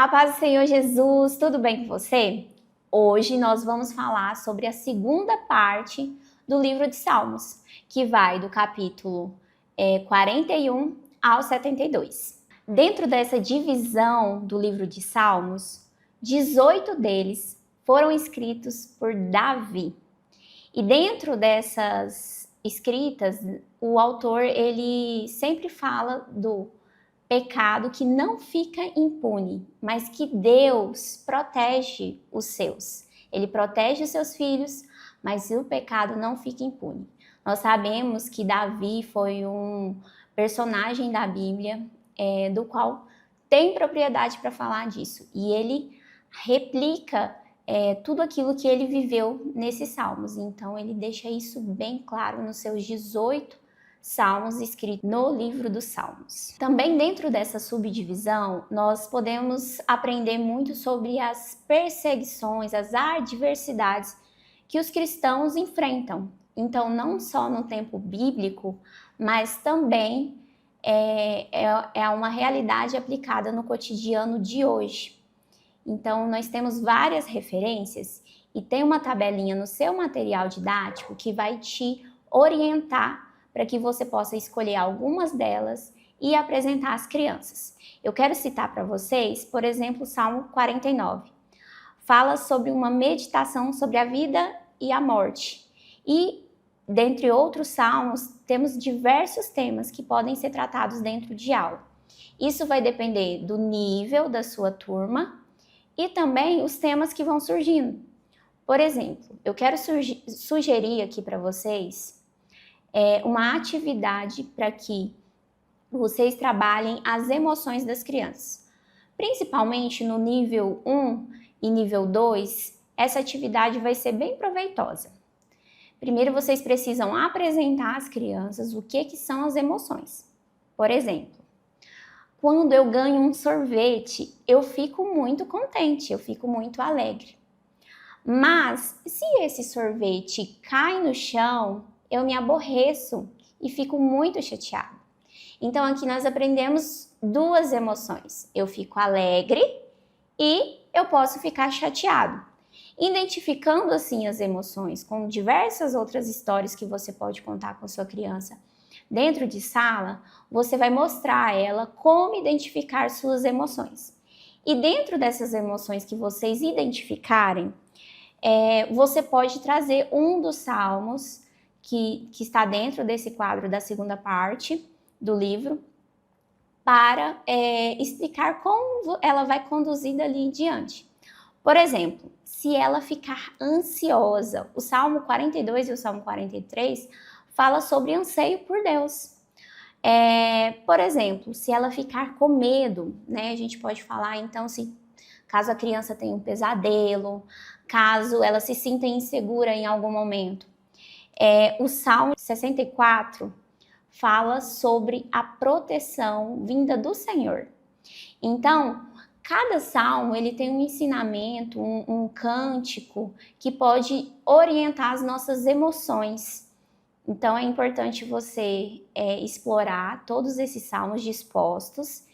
A paz do Senhor Jesus, tudo bem com você? Hoje nós vamos falar sobre a segunda parte do livro de Salmos, que vai do capítulo 41 ao 72. Dentro dessa divisão do livro de Salmos, 18 deles foram escritos por Davi. E dentro dessas escritas, o autor ele sempre fala do pecado que não fica impune, mas que Deus protege os seus. Ele protege os seus filhos, mas o pecado não fica impune. Nós sabemos que Davi foi um personagem da Bíblia, do qual tem propriedade para falar disso. E ele replica tudo aquilo que ele viveu nesses salmos. Então ele deixa isso bem claro nos seus 18 salmos escritos no livro dos Salmos. Também dentro dessa subdivisão, nós podemos aprender muito sobre as perseguições, as adversidades que os cristãos enfrentam. Então, não só no tempo bíblico, mas também é uma realidade aplicada no cotidiano de hoje. Então, nós temos várias referências e tem uma tabelinha no seu material didático que vai te orientar para que você possa escolher algumas delas e apresentar às crianças. Eu quero citar para vocês, por exemplo, o Salmo 49. Fala sobre uma meditação sobre a vida e a morte. E, dentre outros salmos, temos diversos temas que podem ser tratados dentro de aula. Isso vai depender do nível da sua turma e também os temas que vão surgindo. Por exemplo, eu quero sugerir aqui para vocês uma atividade para que vocês trabalhem as emoções das crianças. Principalmente no nível 1 e nível 2, essa atividade vai ser bem proveitosa. Primeiro, vocês precisam apresentar às crianças o que são as emoções. Por exemplo, quando eu ganho um sorvete, eu fico muito contente, eu fico muito alegre. Mas, se esse sorvete cai no chão, eu me aborreço e fico muito chateada. Então, aqui nós aprendemos duas emoções. Eu fico alegre e eu posso ficar chateado. Identificando, assim, as emoções com diversas outras histórias que você pode contar com sua criança dentro de sala, você vai mostrar a ela como identificar suas emoções. E dentro dessas emoções que vocês identificarem, você pode trazer um dos salmos que está dentro desse quadro da segunda parte do livro para explicar como ela vai conduzir dali em diante. Por exemplo, se ela ficar ansiosa, o Salmo 42 e o Salmo 43 fala sobre anseio por Deus. Por exemplo, se ela ficar com medo, né, a gente pode falar então caso a criança tenha um pesadelo, caso ela se sinta insegura em algum momento. O Salmo 64 fala sobre a proteção vinda do Senhor. Então, cada salmo ele tem um ensinamento, um cântico que pode orientar as nossas emoções. Então, é importante você explorar todos esses salmos dispostos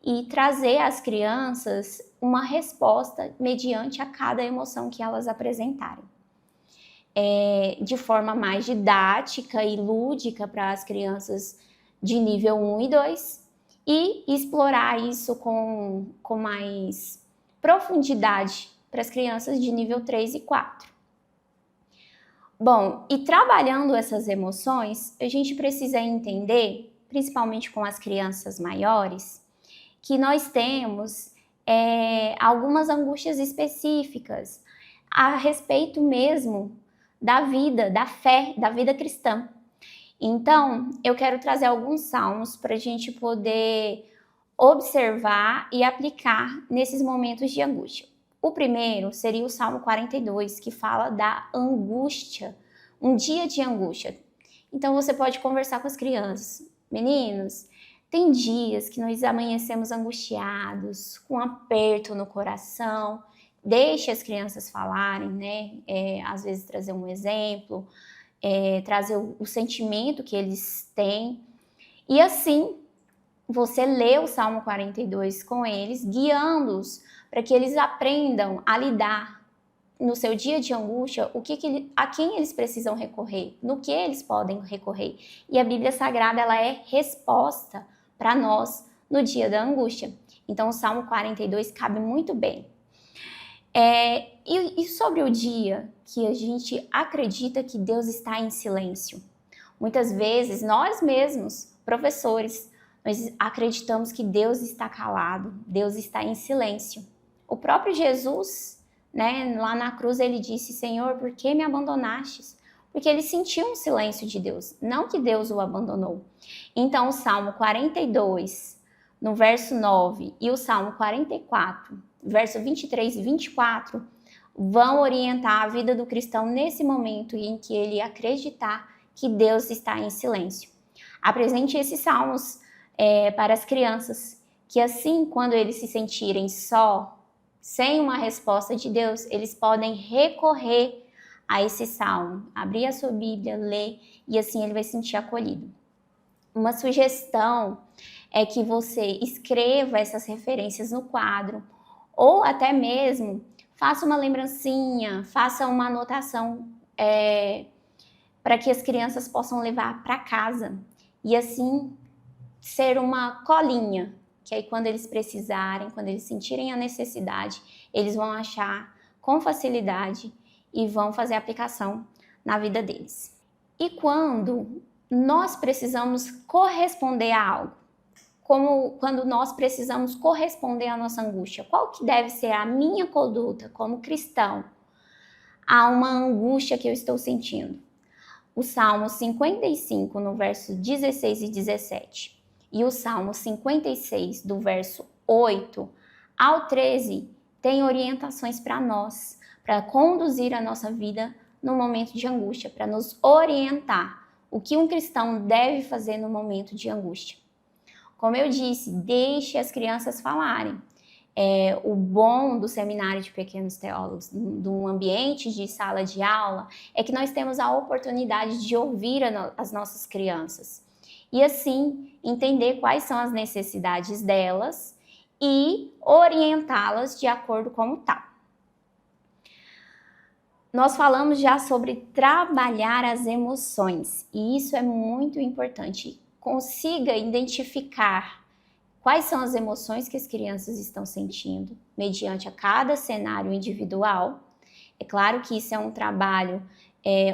e trazer às crianças uma resposta mediante a cada emoção que elas apresentarem. De forma mais didática e lúdica para as crianças de nível 1 e 2 e explorar isso com mais profundidade para as crianças de nível 3 e 4. Bom, e trabalhando essas emoções, a gente precisa entender, principalmente com as crianças maiores, que nós temos algumas angústias específicas a respeito mesmo da vida, da fé, da vida cristã. Então, eu quero trazer alguns salmos para a gente poder observar e aplicar nesses momentos de angústia. O primeiro seria o Salmo 42, que fala da angústia, um dia de angústia. Então, você pode conversar com as crianças. Meninos, tem dias que nós amanhecemos angustiados, com um aperto no coração. Deixe as crianças falarem, né? Às vezes trazer um exemplo, trazer o sentimento que eles têm. E assim, você lê o Salmo 42 com eles, guiando-os para que eles aprendam a lidar no seu dia de angústia, a quem eles precisam recorrer, no que eles podem recorrer. E a Bíblia Sagrada, ela é resposta para nós no dia da angústia. Então, o Salmo 42 cabe muito bem. E sobre o dia que a gente acredita que Deus está em silêncio? Muitas vezes, nós mesmos, professores, nós acreditamos que Deus está calado, Deus está em silêncio. O próprio Jesus, né, lá na cruz, ele disse: Senhor, por que me abandonastes? Porque ele sentiu um silêncio de Deus, não que Deus o abandonou. Então, o Salmo 42, no verso 9, e o Salmo 44, verso 23 e 24, vão orientar a vida do cristão nesse momento em que ele acreditar que Deus está em silêncio. Apresente esses salmos para as crianças, que assim, quando eles se sentirem só, sem uma resposta de Deus, eles podem recorrer a esse salmo, abrir a sua Bíblia, ler, e assim ele vai se sentir acolhido. Uma sugestão é que você escreva essas referências no quadro, ou até mesmo faça uma lembrancinha, faça uma anotação para que as crianças possam levar para casa, e assim ser uma colinha, que aí quando eles precisarem, quando eles sentirem a necessidade, eles vão achar com facilidade e vão fazer a aplicação na vida deles. E quando nós precisamos corresponder a algo, como quando nós precisamos corresponder à nossa angústia, qual que deve ser a minha conduta como cristão a uma angústia que eu estou sentindo? O Salmo 55, no verso 16 e 17, e o Salmo 56, do verso 8 ao 13, tem orientações para nós, para conduzir a nossa vida no momento de angústia, para nos orientar o que um cristão deve fazer no momento de angústia. Como eu disse, deixe as crianças falarem. O bom do seminário de pequenos teólogos, do ambiente de sala de aula, é que nós temos a oportunidade de ouvir as nossas crianças e assim entender quais são as necessidades delas e orientá-las de acordo com o tal. Nós falamos já sobre trabalhar as emoções e isso é muito importante. Consiga identificar quais são as emoções que as crianças estão sentindo, mediante a cada cenário individual. É claro que isso é um trabalho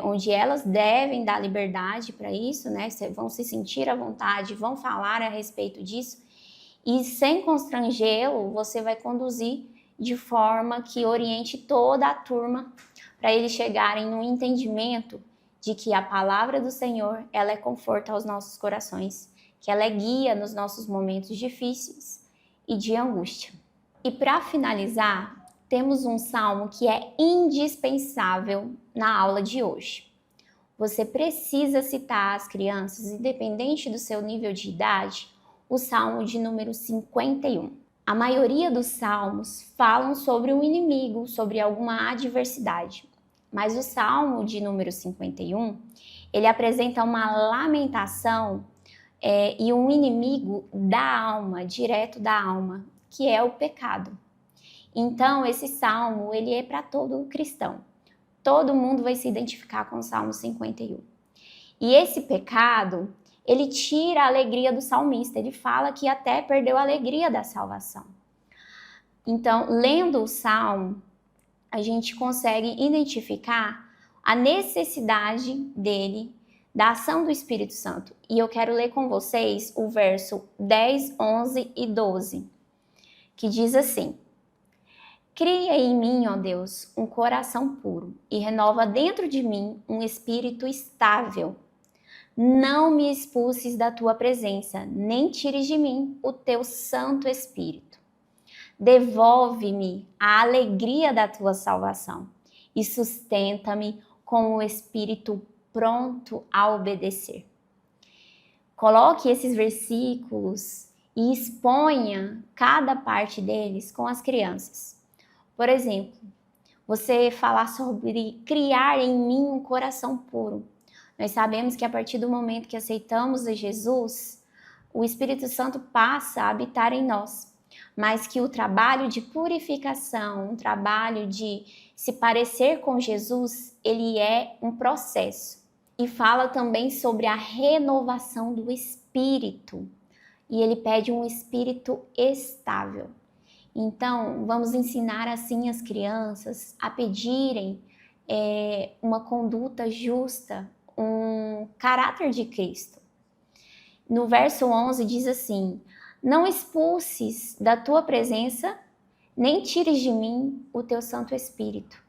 onde elas devem dar liberdade para isso, né? Vão se sentir à vontade, vão falar a respeito disso. E sem constrangê-lo, você vai conduzir de forma que oriente toda a turma para eles chegarem no entendimento de que a palavra do Senhor, ela é conforto aos nossos corações, que ela é guia nos nossos momentos difíceis e de angústia. E para finalizar, temos um salmo que é indispensável na aula de hoje. Você precisa citar às crianças, independente do seu nível de idade, o salmo de número 51. A maioria dos salmos falam sobre um inimigo, sobre alguma adversidade. Mas o salmo de número 51, ele apresenta uma lamentação e um inimigo da alma, direto da alma, que é o pecado. Então, esse salmo, ele é para todo cristão. Todo mundo vai se identificar com o Salmo 51. E esse pecado, ele tira a alegria do salmista. Ele fala que até perdeu a alegria da salvação. Então, lendo o salmo, a gente consegue identificar a necessidade dele, da ação do Espírito Santo. E eu quero ler com vocês o verso 10, 11 e 12, que diz assim: Cria em mim, ó Deus, um coração puro e renova dentro de mim um espírito estável. Não me expulses da tua presença, nem tires de mim o teu Santo Espírito. Devolve-me a alegria da tua salvação e sustenta-me com o espírito pronto a obedecer. Coloque esses versículos e exponha cada parte deles com as crianças. Por exemplo, você falar sobre criar em mim um coração puro. Nós sabemos que a partir do momento que aceitamos a Jesus, o Espírito Santo passa a habitar em nós, mas que o trabalho de purificação, um trabalho de se parecer com Jesus, ele é um processo. E fala também sobre a renovação do espírito. E ele pede um espírito estável. Então, vamos ensinar assim as crianças a pedirem uma conduta justa, um caráter de Cristo. No verso 11 diz assim: não expulses da tua presença, nem tires de mim o teu Santo Espírito.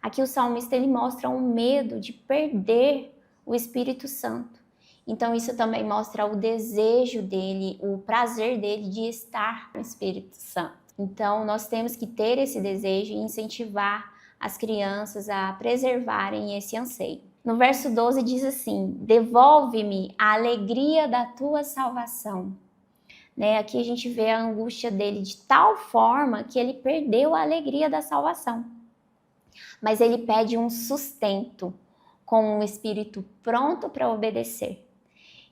Aqui o salmista ele mostra um medo de perder o Espírito Santo. Então isso também mostra o desejo dele, o prazer dele de estar no Espírito Santo. Então nós temos que ter esse desejo e incentivar as crianças a preservarem esse anseio. No verso 12 diz assim: devolve-me a alegria da tua salvação. Aqui a gente vê a angústia dele de tal forma que ele perdeu a alegria da salvação. Mas ele pede um sustento, com um espírito pronto para obedecer.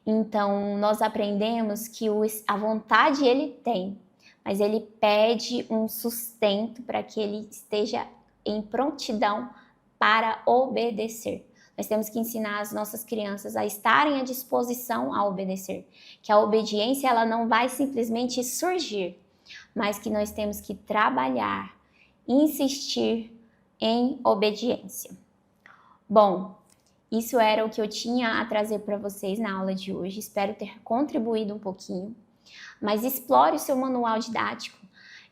Então, nós aprendemos que a vontade ele tem, mas ele pede um sustento para que ele esteja em prontidão para obedecer. Nós temos que ensinar as nossas crianças a estarem à disposição a obedecer, que a obediência ela não vai simplesmente surgir, mas que nós temos que trabalhar, insistir em obediência. Bom, isso era o que eu tinha a trazer para vocês na aula de hoje. Espero ter contribuído um pouquinho, mas explore o seu manual didático.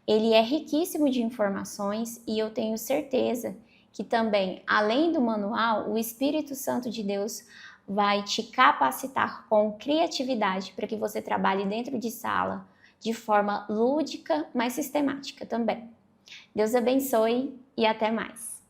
Ele é riquíssimo de informações e eu tenho certeza que também, além do manual, o Espírito Santo de Deus vai te capacitar com criatividade para que você trabalhe dentro de sala de forma lúdica, mas sistemática também. Deus abençoe e até mais.